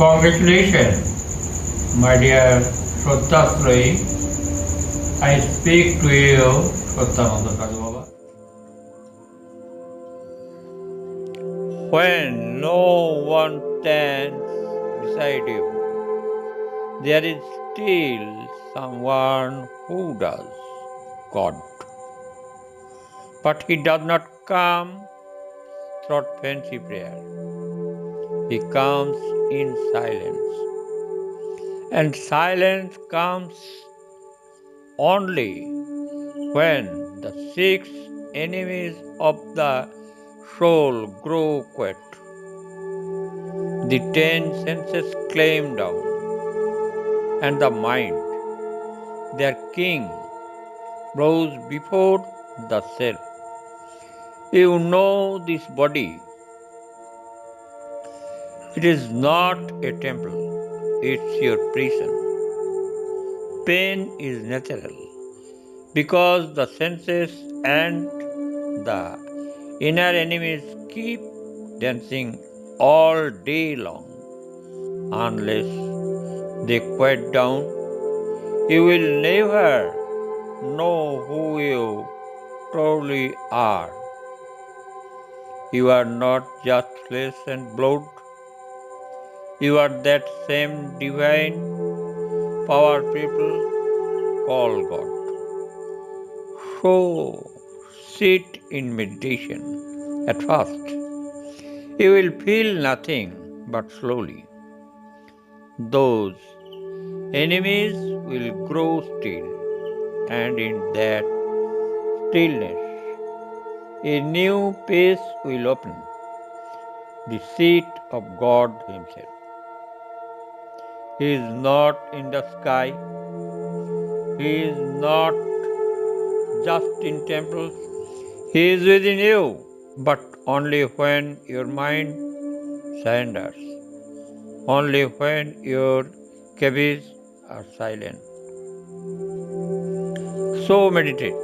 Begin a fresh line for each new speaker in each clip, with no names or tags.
Congratulations, my dear Shraddhasrayi. I speak to you, Satyananda Sadhu Baba. When no one stands beside you, there is still someone who does, God. But He does not come through fancy prayer. He comes in silence. And silence comes only when the six enemies of the soul grow quiet. The 10 senses claim down, and the mind, their king, bows before the self. You know this body. It is not a temple, it's your prison. Pain is natural because the senses and the inner enemies keep dancing all day long. Unless they quiet down, you will never know who you truly are. You are not just flesh and blood. You are that same divine power people call God. So sit in meditation. At first, you will feel nothing, but slowly those enemies will grow still, and in that stillness, a new pace will open, the seat of God Himself. He is not in the sky, He is not just in temples, He is within you, but only when your mind surrenders, only when your caves are silent. So meditate.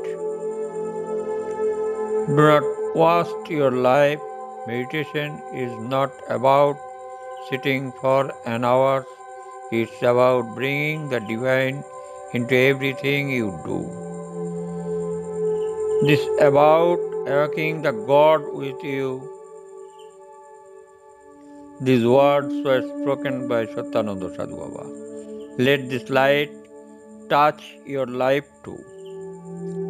Do not waste your life. Meditation is not about sitting for an hour. It's about bringing the divine into everything you do. This is about awakening the God with you. These words were spoken by Satyananda Sadhu Baba. Let this light touch your life too.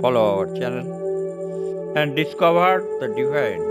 Follow our channel and discover the divine